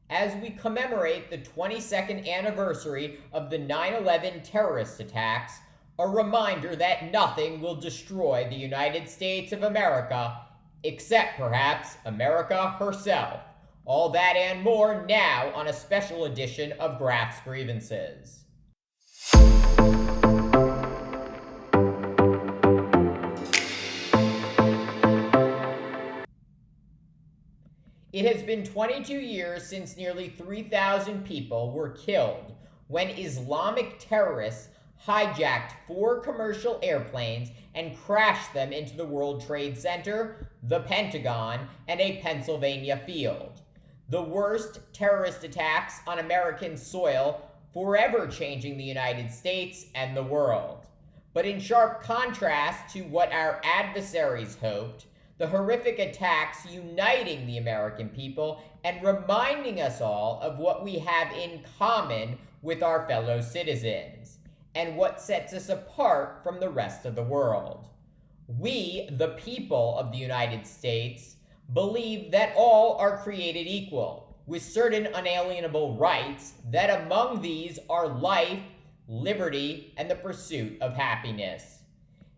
as we commemorate the 22nd anniversary of the 9/11 terrorist attacks, a reminder that nothing will destroy the United States of America, except perhaps America herself. All that and more now on a special edition of Graf's Grievances. It has been 22 years since nearly 3,000 people were killed when Islamic terrorists hijacked 4 commercial airplanes and crashed them into the World Trade Center, the Pentagon, and a Pennsylvania field. The worst terrorist attacks on American soil, forever changing the United States and the world. But in sharp contrast to what our adversaries hoped, the horrific attacks uniting the American people and reminding us all of what we have in common with our fellow citizens, and what sets us apart from the rest of the world. We, the people of the United States, believe that all are created equal, with certain unalienable rights, that among these are life, liberty, and the pursuit of happiness.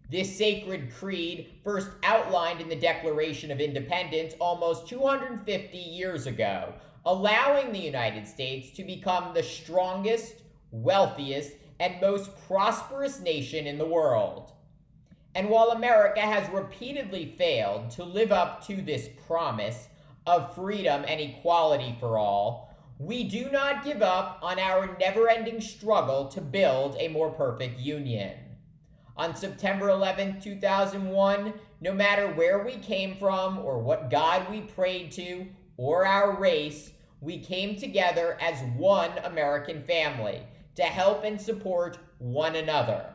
This sacred creed, first outlined in the Declaration of Independence almost 250 years ago, allowing the United States to become the strongest, wealthiest, and most prosperous nation in the world. And while America has repeatedly failed to live up to this promise of freedom and equality for all, we do not give up on our never-ending struggle to build a more perfect union. On September 11, 2001, no matter where we came from or what God we prayed to or our race, we came together as one American family to help and support one another.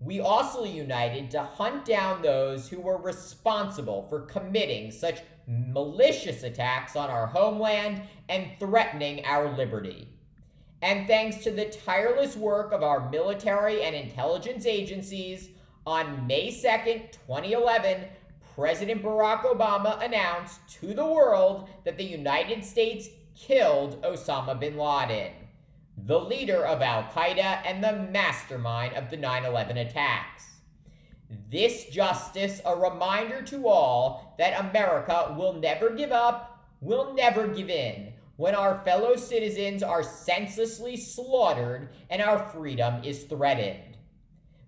We also united to hunt down those who were responsible for committing such malicious attacks on our homeland and threatening our liberty. And thanks to the tireless work of our military and intelligence agencies, on May 2nd, 2011, President Barack Obama announced to the world that the United States killed Osama bin Laden, the leader of Al-Qaeda and the mastermind of the 9/11 attacks. This justice, a reminder to all that America will never give up, will never give in, when our fellow citizens are senselessly slaughtered and our freedom is threatened.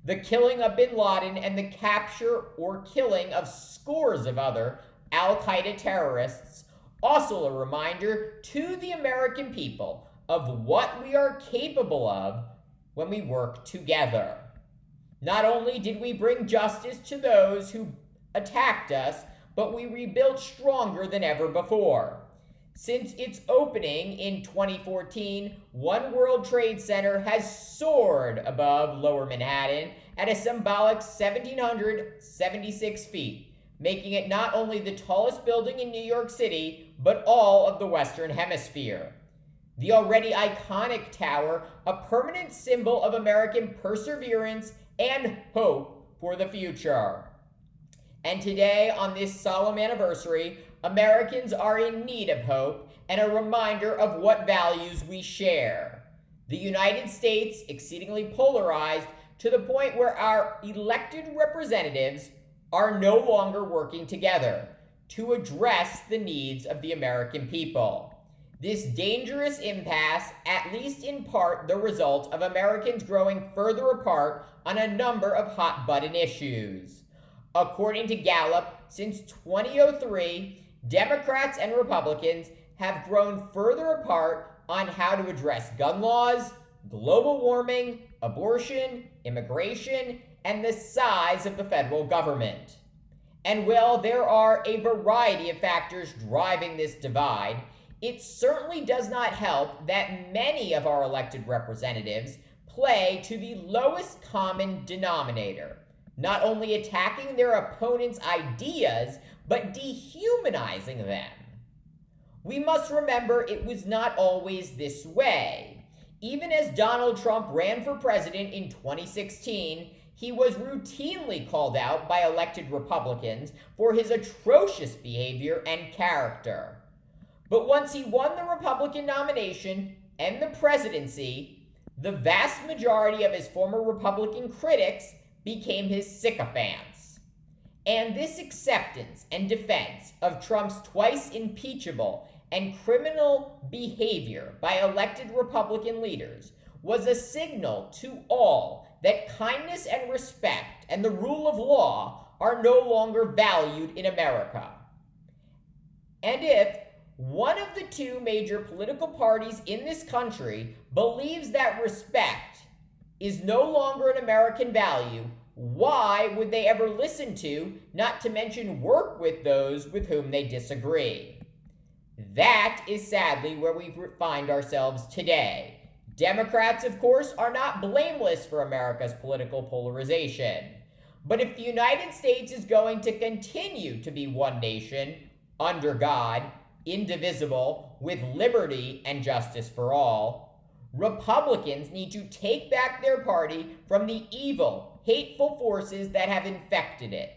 The killing of bin Laden and the capture or killing of scores of other Al-Qaeda terrorists, also a reminder to the American people of what we are capable of when we work together. Not only did we bring justice to those who attacked us, but we rebuilt stronger than ever before. Since its opening in 2014, One World Trade Center has soared above Lower Manhattan at a symbolic 1,776 feet, making it not only the tallest building in New York City, but all of the Western Hemisphere. The already iconic tower, a permanent symbol of American perseverance and hope for the future. And today, on this solemn anniversary, Americans are in need of hope and a reminder of what values we share. The United States, exceedingly polarized to the point where our elected representatives are no longer working together to address the needs of the American people. This dangerous impasse, at least in part the result of Americans growing further apart on a number of hot-button issues. According to Gallup, since 2003, Democrats and Republicans have grown further apart on how to address gun laws, global warming, abortion, immigration, and the size of the federal government. And while there are a variety of factors driving this divide, it certainly does not help that many of our elected representatives play to the lowest common denominator, not only attacking their opponents' ideas, but dehumanizing them. We must remember it was not always this way. Even as Donald Trump ran for president in 2016, he was routinely called out by elected Republicans for his atrocious behavior and character. But once he won the Republican nomination and the presidency, the vast majority of his former Republican critics became his sycophants. And this acceptance and defense of Trump's twice impeachable and criminal behavior by elected Republican leaders was a signal to all that kindness and respect and the rule of law are no longer valued in America. And if one of the two major political parties in this country believes that respect is no longer an American value, why would they ever listen to, not to mention work with, those with whom they disagree? That is sadly where we find ourselves today. Democrats, of course, are not blameless for America's political polarization. But if the United States is going to continue to be one nation, under God, indivisible, with liberty and justice for all, Republicans need to take back their party from the evil, hateful forces that have infected it.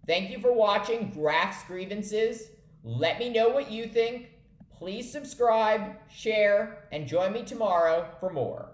Thank you for watching Graph's Grievances. Let me know what you think. Please subscribe, share, and join me tomorrow for more.